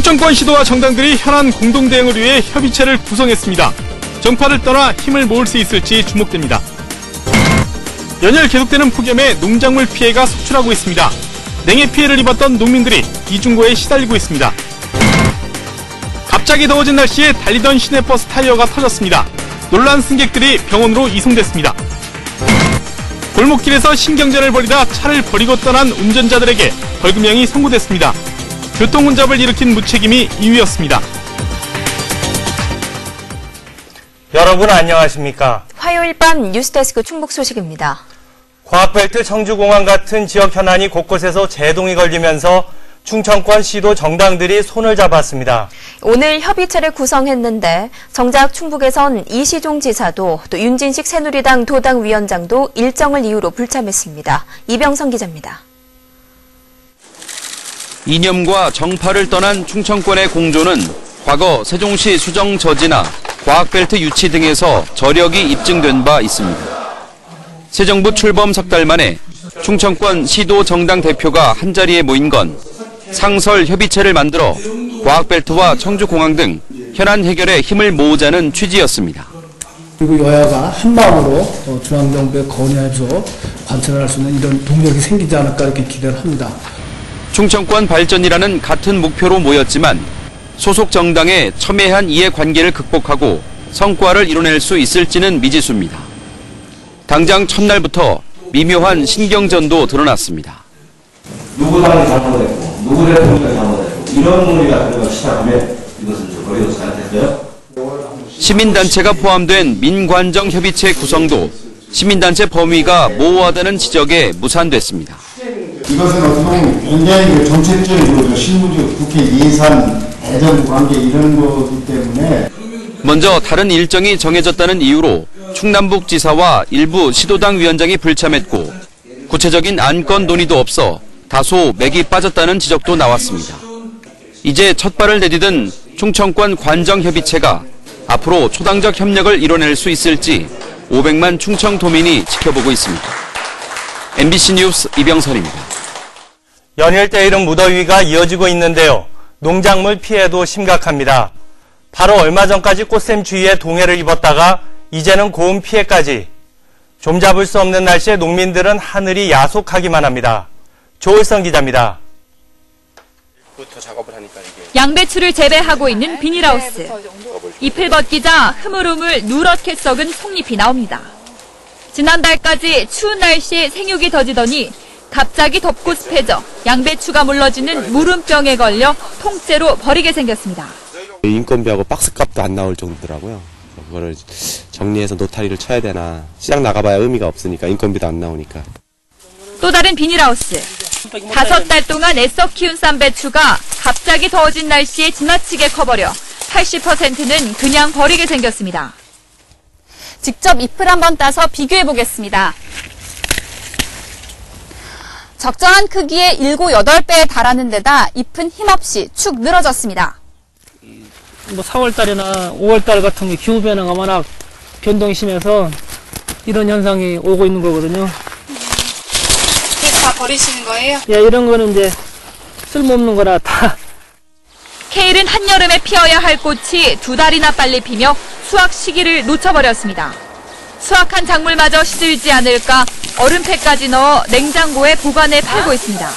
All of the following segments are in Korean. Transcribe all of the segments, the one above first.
충청권 시도와 정당들이 현안 공동대응을 위해 협의체를 구성했습니다. 정파를 떠나 힘을 모을 수 있을지 주목됩니다. 연일 계속되는 폭염에 농작물 피해가 속출하고 있습니다. 냉해 피해를 입었던 농민들이 이중고에 시달리고 있습니다. 갑자기 더워진 날씨에 달리던 시내버스 타이어가 터졌습니다. 놀란 승객들이 병원으로 이송됐습니다. 골목길에서 신경전을 벌이다 차를 버리고 떠난 운전자들에게 벌금형이 선고됐습니다. 교통혼잡을 일으킨 무책임이 이유였습니다. 여러분 안녕하십니까? 화요일 밤 뉴스데스크 충북 소식입니다. 과학벨트 청주공항 같은 지역 현안이 곳곳에서 제동이 걸리면서 충청권 시도 정당들이 손을 잡았습니다. 오늘 협의체를 구성했는데 정작 충북에선 이시종 지사도 또 윤진식 새누리당 도당위원장도 일정을 이유로 불참했습니다. 이병선 기자입니다. 이념과 정파를 떠난 충청권의 공조는 과거 세종시 수정 저지나 과학벨트 유치 등에서 저력이 입증된 바 있습니다. 새 정부 출범 석 달 만에 충청권 시도 정당 대표가 한자리에 모인 건 상설 협의체를 만들어 과학벨트와 청주공항 등 현안 해결에 힘을 모으자는 취지였습니다. 그리고 여야가 한마음으로 중앙정부에 건의해서 관철을 할 수 있는 이런 동력이 생기지 않을까 이렇게 기대를 합니다. 충청권 발전이라는 같은 목표로 모였지만 소속 정당의 첨예한 이해관계를 극복하고 성과를 이뤄낼 수 있을지는 미지수입니다. 당장 첫날부터 미묘한 신경전도 드러났습니다. 누구 당이 잘못했고 누구 대통령이 잘못했고 이런 논의 같은 걸 시작하면 이것은 좀 거리가 잘못했어요. 시민단체가 포함된 민관정 협의체 구성도 시민단체 범위가 모호하다는 지적에 무산됐습니다. 이것은 어떻게 보면 굉장히 정책적이고 실무적 국회 예산, 대정 관계 이런 거기 때문에 먼저 다른 일정이 정해졌다는 이유로 충남북지사와 일부 시도당 위원장이 불참했고 구체적인 안건 논의도 없어 다소 맥이 빠졌다는 지적도 나왔습니다. 이제 첫 발을 내디딘 충청권 관정협의체가 앞으로 초당적 협력을 이뤄낼 수 있을지 500만 충청도민이 지켜보고 있습니다. MBC 뉴스 이병선입니다. 연일 때이른 무더위가 이어지고 있는데요. 농작물 피해도 심각합니다. 바로 얼마 전까지 꽃샘추위에 동해를 입었다가 이제는 고온 피해까지. 좀 잡을 수 없는 날씨에 농민들은 하늘이 야속하기만 합니다. 조을성 기자입니다. 양배추를 재배하고 있는 비닐하우스. 잎을 벗기자 흐물흐물 누렇게 썩은 속잎이 나옵니다. 지난달까지 추운 날씨에 생육이 더디더니 갑자기 덥고 습해져 양배추가 물러지는 무름병에 걸려 통째로 버리게 생겼습니다. 인건비하고 박스값도 안 나올 정도더라고요. 그거를 정리해서 노타리를 쳐야 되나. 시장 나가봐야 의미가 없으니까 인건비도 안 나오니까. 또 다른 비닐하우스. 5달 동안 애써 키운 쌈배추가 갑자기 더워진 날씨에 지나치게 커버려 80%는 그냥 버리게 생겼습니다. 직접 잎을 한번 따서 비교해 보겠습니다. 적정한 크기의 7, 8배에 달하는 데다 잎은 힘없이 축 늘어졌습니다. 4월달이나 5월달 같은 게 기후변화가 워낙 변동이 심해서 이런 현상이 오고 있는 거거든요. 이거 다 버리시는 거예요? 예, 이런 거는 이제 쓸모없는 거라 다. 케일은 한여름에 피어야 할 꽃이 2달이나 빨리 피며 수확 시기를 놓쳐버렸습니다. 수확한 작물마저 시들지 않을까 얼음팩까지 넣어 냉장고에 보관해 팔고 있습니다.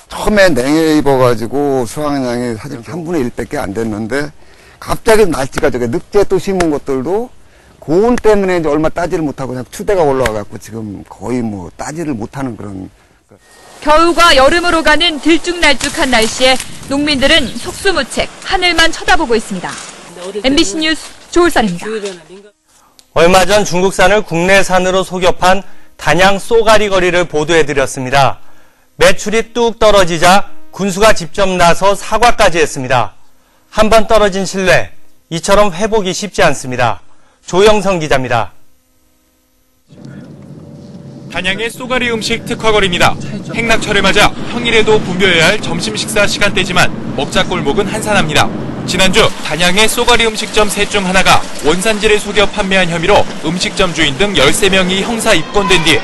처음에 냉해 입어가지고 수확량이 사실 3분의 1밖에 안 됐는데 갑자기 날씨가 저게 늑대 또 심은 것들도 고온 때문에 이제 얼마 따지를 못하고 그냥 추대가 올라와갖고 지금 거의 뭐 따지를 못하는 그런. 겨울과 여름으로 가는 들쭉날쭉한 날씨에 농민들은 속수무책 하늘만 쳐다보고 있습니다. MBC 뉴스 조울선입니다. 얼마 전 중국산을 국내산으로 속여판 단양 쏘가리 거리를 보도해드렸습니다. 매출이 뚝 떨어지자 군수가 직접 나서 사과까지 했습니다. 한 번 떨어진 신뢰, 이처럼 회복이 쉽지 않습니다. 조영성 기자입니다. 단양의 쏘가리 음식 특화거리입니다. 행락철을 맞아 평일에도 붐벼야 할 점심 식사 시간대지만 먹자 꼴목은 한산합니다. 지난주 단양의 쏘가리 음식점 셋 중 하나가 원산지를 속여 판매한 혐의로 음식점 주인 등 13명이 형사 입건된 뒤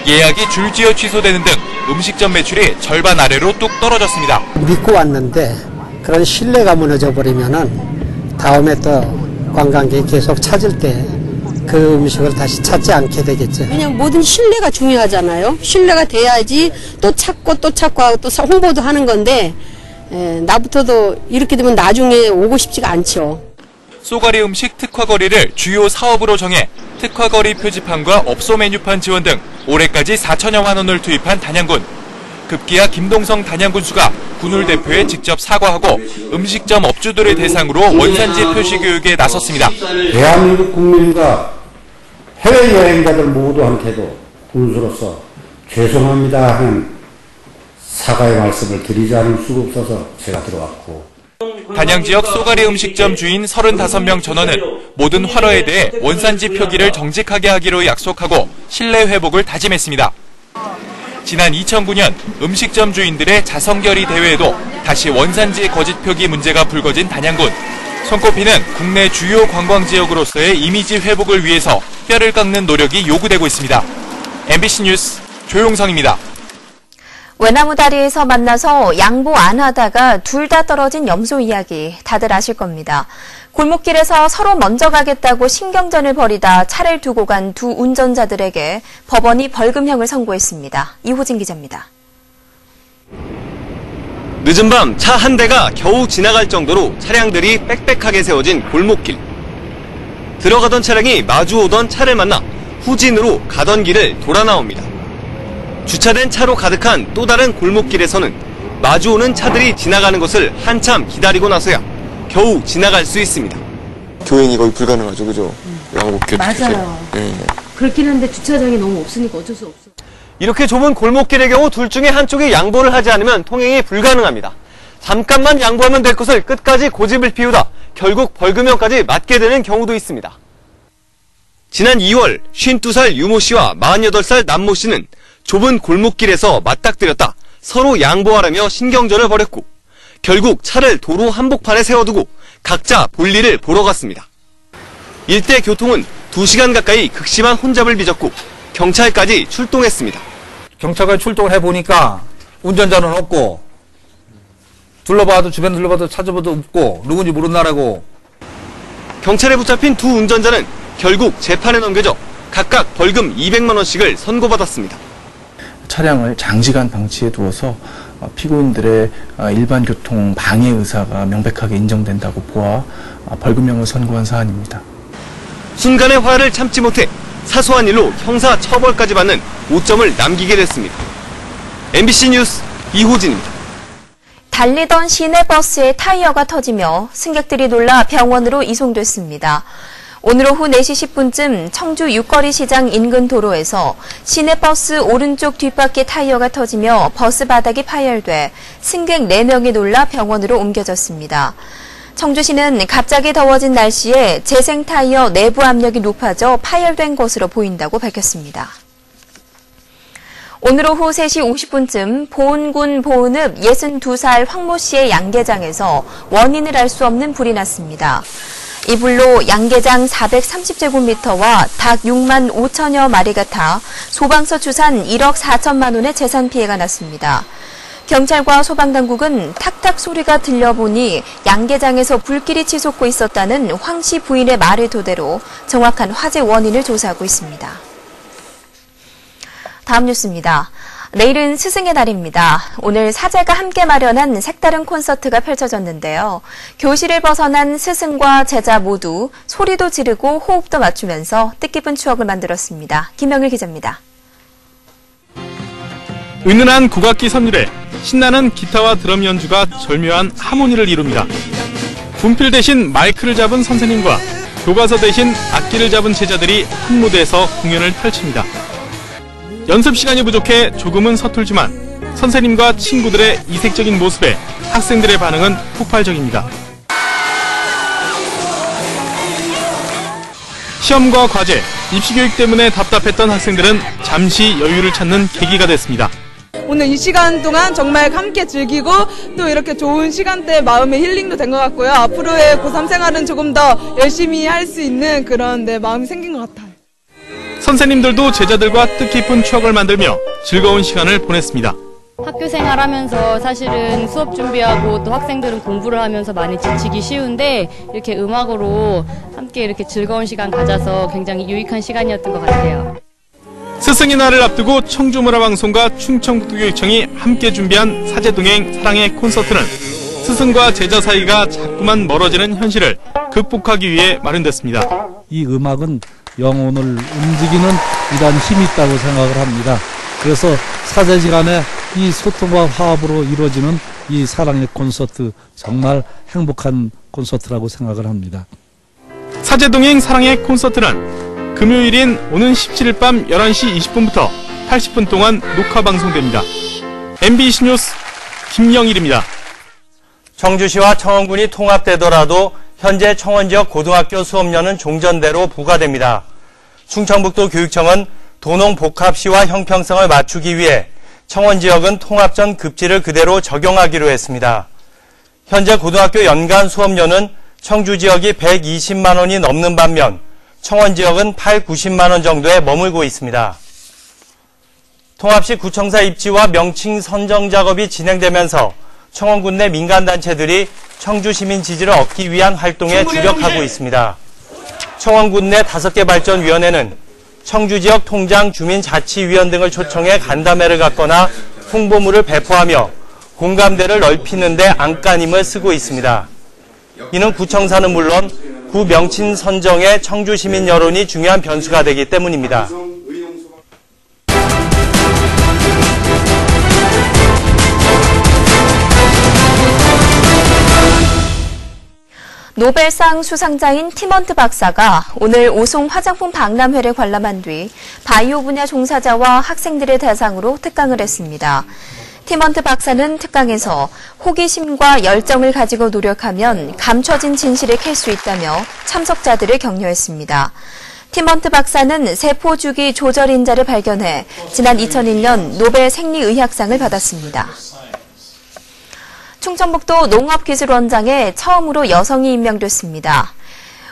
예약이 줄지어 취소되는 등 음식점 매출이 절반 아래로 뚝 떨어졌습니다. 믿고 왔는데 그런 신뢰가 무너져 버리면은 다음에 또 관광객이 계속 찾을 때 그 음식을 다시 찾지 않게 되겠죠. 그냥 모든 신뢰가 중요하잖아요. 신뢰가 돼야지 또 찾고 하고 또 홍보도 하는 건데 나부터도 이렇게 되면 나중에 오고 싶지가 않죠. 쏘가리 음식 특화거리를 주요 사업으로 정해 특화거리 표지판과 업소 메뉴판 지원 등 올해까지 4천여만 원을 투입한 단양군. 급기야 김동성 단양군수가 군울 대표에 직접 사과하고 음식점 업주들을 대상으로 원산지 표시 교육에 나섰습니다. 대한민국 국민과 해외여행자들 모두한테도 군수로서 죄송합니다 하는 사과의 말씀을 드리지 않을 수가 없어서 제가 들어왔고. 단양 지역 쏘가리 음식점 주인 35명 전원은 모든 활어에 대해 원산지 표기를 정직하게 하기로 약속하고 신뢰 회복을 다짐했습니다. 지난 2009년 음식점 주인들의 자성결의 대회에도 다시 원산지 거짓 표기 문제가 불거진 단양군. 손꼽히는 국내 주요 관광지역으로서의 이미지 회복을 위해서 뼈를 깎는 노력이 요구되고 있습니다. MBC 뉴스 조용성입니다. 외나무 다리에서 만나서 양보 안 하다가 둘 다 떨어진 염소 이야기 다들 아실 겁니다. 골목길에서 서로 먼저 가겠다고 신경전을 벌이다 차를 두고 간 두 운전자들에게 법원이 벌금형을 선고했습니다. 이호진 기자입니다. 늦은 밤 차 한 대가 겨우 지나갈 정도로 차량들이 빽빽하게 세워진 골목길. 들어가던 차량이 마주오던 차를 만나 후진으로 가던 길을 돌아 나옵니다. 주차된 차로 가득한 또 다른 골목길에서는 마주오는 차들이 지나가는 것을 한참 기다리고 나서야 겨우 지나갈 수 있습니다. 교행이 거의 불가능하죠, 그죠? 양곡길. 맞아요. 네. 그렇긴 한데 주차장이 너무 없으니까 어쩔 수 없어. 이렇게 좁은 골목길의 경우 둘 중에 한쪽이 양보를 하지 않으면 통행이 불가능합니다. 잠깐만 양보하면 될 것을 끝까지 고집을 피우다 결국 벌금형까지 맞게 되는 경우도 있습니다. 지난 2월 52살 유모 씨와 48살 남모 씨는 좁은 골목길에서 맞닥뜨렸다 서로 양보하라며 신경전을 벌였고 결국 차를 도로 한복판에 세워두고 각자 볼일을 보러 갔습니다. 일대 교통은 2시간 가까이 극심한 혼잡을 빚었고 경찰까지 출동했습니다. 경찰까지 출동을 해보니까 운전자는 없고 둘러봐도 주변 둘러봐도 찾아봐도 없고 누군지 모른다라고. 경찰에 붙잡힌 두 운전자는 결국 재판에 넘겨져 각각 벌금 200만 원씩을 선고받았습니다. 차량을 장시간 방치해 두어서 피고인들의 일반 교통 방해 의사가 명백하게 인정된다고 보아 벌금형을 선고한 사안입니다. 순간의 화를 참지 못해 사소한 일로 형사 처벌까지 받는 오점을 남기게 됐습니다. MBC 뉴스 이호진입니다. 달리던 시내버스의 타이어가 터지며 승객들이 놀라 병원으로 이송됐습니다. 오늘 오후 4시 10분쯤 청주 육거리 시장 인근 도로에서 시내버스 오른쪽 뒷바퀴 타이어가 터지며 버스 바닥이 파열돼 승객 4명이 놀라 병원으로 옮겨졌습니다. 청주시는 갑자기 더워진 날씨에 재생 타이어 내부 압력이 높아져 파열된 것으로 보인다고 밝혔습니다. 오늘 오후 3시 50분쯤 보은군 보은읍 62살 황모 씨의 양계장에서 원인을 알 수 없는 불이 났습니다. 이 불로 양계장 430제곱미터와 닭 6만 5천여 마리가 타 소방서 추산 1억 4천만 원의 재산 피해가 났습니다. 경찰과 소방당국은 탁탁 소리가 들려보니 양계장에서 불길이 치솟고 있었다는 황 씨 부인의 말을 토대로 정확한 화재 원인을 조사하고 있습니다. 다음 뉴스입니다. 내일은 스승의 날입니다. 오늘 사제가 함께 마련한 색다른 콘서트가 펼쳐졌는데요. 교실을 벗어난 스승과 제자 모두 소리도 지르고 호흡도 맞추면서 뜻깊은 추억을 만들었습니다. 김영일 기자입니다. 은은한 국악기 선율에 신나는 기타와 드럼 연주가 절묘한 하모니를 이룹니다. 분필 대신 마이크를 잡은 선생님과 교과서 대신 악기를 잡은 제자들이 한 무대에서 공연을 펼칩니다. 연습 시간이 부족해 조금은 서툴지만 선생님과 친구들의 이색적인 모습에 학생들의 반응은 폭발적입니다. 시험과 과제, 입시교육 때문에 답답했던 학생들은 잠시 여유를 찾는 계기가 됐습니다. 오늘 이 시간 동안 정말 함께 즐기고 또 이렇게 좋은 시간대에 마음의 힐링도 된 것 같고요. 앞으로의 고3 생활은 조금 더 열심히 할 수 있는 그런 마음이 생긴 것 같아요. 선생님들도 제자들과 뜻깊은 추억을 만들며 즐거운 시간을 보냈습니다. 학교 생활하면서 사실은 수업 준비하고 또 학생들은 공부를 하면서 많이 지치기 쉬운데 이렇게 음악으로 함께 이렇게 즐거운 시간 가져서 굉장히 유익한 시간이었던 것 같아요. 스승의 날을 앞두고 청주문화방송과 충청북도교육청이 함께 준비한 사제동행 사랑의 콘서트는 스승과 제자 사이가 자꾸만 멀어지는 현실을 극복하기 위해 마련됐습니다. 이 음악은 영혼을 움직이는 이러한 힘이 있다고 생각을 합니다. 그래서 사제 시간에 이 소통과 화합으로 이루어지는 이 사랑의 콘서트, 정말 행복한 콘서트라고 생각을 합니다. 사제동행 사랑의 콘서트는 금요일인 오는 17일 밤 11시 20분부터 80분 동안 녹화 방송됩니다. MBC 뉴스 김영일입니다. 청주시와 청원군이 통합되더라도 현재 청원 지역 고등학교 수업료는 종전대로 부과됩니다. 충청북도 교육청은 도농복합시와 형평성을 맞추기 위해 청원 지역은 통합 전 급지를 그대로 적용하기로 했습니다. 현재 고등학교 연간 수업료는 청주 지역이 120만 원이 넘는 반면 청원 지역은 80-90만 원 정도에 머물고 있습니다. 통합시 구청사 입지와 명칭 선정 작업이 진행되면서 청원군 내 민간단체들이 청주 시민 지지를 얻기 위한 활동에 주력하고 있습니다. 청원군 내 5개 발전위원회는 청주 지역 통장, 주민자치위원 등을 초청해 간담회를 갖거나 홍보물을 배포하며 공감대를 넓히는 데 안간힘을 쓰고 있습니다. 이는 구청사는 물론 구 명칭 선정에 청주 시민 여론이 중요한 변수가 되기 때문입니다. 노벨상 수상자인 팀헌트 박사가 오늘 오송 화장품 박람회를 관람한 뒤 바이오 분야 종사자와 학생들을 대상으로 특강을 했습니다. 팀헌트 박사는 특강에서 호기심과 열정을 가지고 노력하면 감춰진 진실을 캘 수 있다며 참석자들을 격려했습니다. 팀헌트 박사는 세포 주기 조절인자를 발견해 지난 2001년 노벨 생리의학상을 받았습니다. 충청북도 농업기술원장에 처음으로 여성이 임명됐습니다.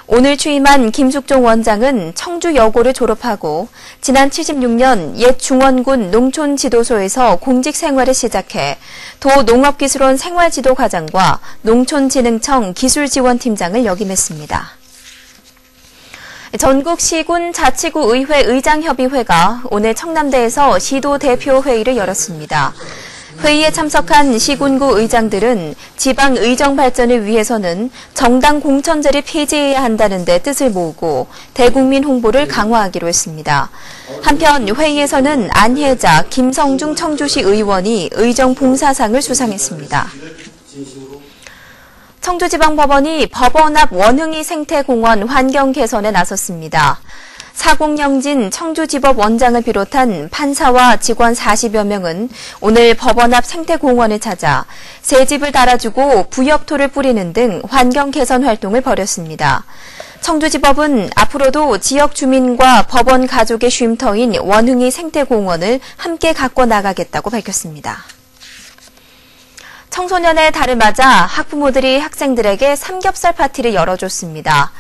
오늘 취임한 김숙종 원장은 청주여고를 졸업하고 지난 76년 옛 중원군 농촌지도소에서 공직 생활을 시작해 도 농업기술원 생활지도과장과 농촌진흥청 기술지원팀장을 역임했습니다. 전국 시군 자치구 의회 의장협의회가 오늘 청남대에서 시도 대표회의를 열었습니다. 회의에 참석한 시군구 의장들은 지방 의정 발전을 위해서는 정당 공천제를 폐지해야 한다는 데 뜻을 모으고 대국민 홍보를 강화하기로 했습니다. 한편 회의에서는 안혜자, 김성중 청주시 의원이 의정 봉사상을 수상했습니다. 청주지방법원이 법원 앞 원흥이 생태공원 환경 개선에 나섰습니다. 사공영진 청주지법 원장을 비롯한 판사와 직원 40여 명은 오늘 법원 앞 생태공원을 찾아 새집을 달아주고 부엽토를 뿌리는 등 환경 개선 활동을 벌였습니다. 청주지법은 앞으로도 지역 주민과 법원 가족의 쉼터인 원흥이 생태공원을 함께 가꿔 나가겠다고 밝혔습니다. 청소년의 달을 맞아 학부모들이 학생들에게 삼겹살 파티를 열어줬습니다.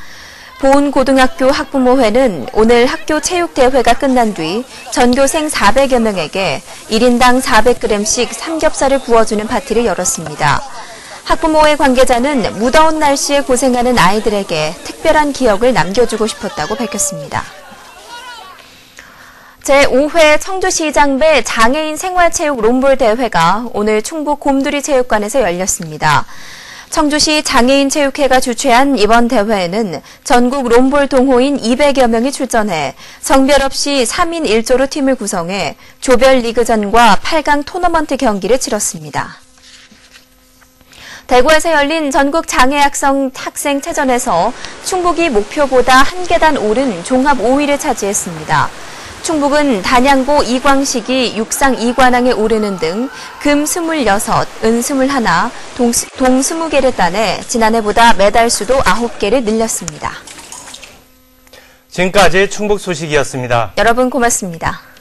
보은고등학교 학부모회는 오늘 학교 체육대회가 끝난 뒤 전교생 400여 명에게 1인당 400g씩 삼겹살을 구워주는 파티를 열었습니다. 학부모회 관계자는 무더운 날씨에 고생하는 아이들에게 특별한 기억을 남겨주고 싶었다고 밝혔습니다. 제5회 청주시장배 장애인 생활체육 롬볼 대회가 오늘 충북 곰두리 체육관에서 열렸습니다. 청주시 장애인체육회가 주최한 이번 대회에는 전국 롬볼 동호인 200여 명이 출전해 성별 없이 3인 1조로 팀을 구성해 조별 리그전과 8강 토너먼트 경기를 치렀습니다. 대구에서 열린 전국 장애학생체전에서 충북이 목표보다 한 계단 오른 종합 5위를 차지했습니다. 충북은 단양고 이광식이 육상 2관왕에 오르는 등 금 26, 은 21, 동 20개를 따내 지난해보다 메달 수도 9개를 늘렸습니다. 지금까지 충북 소식이었습니다. 여러분 고맙습니다.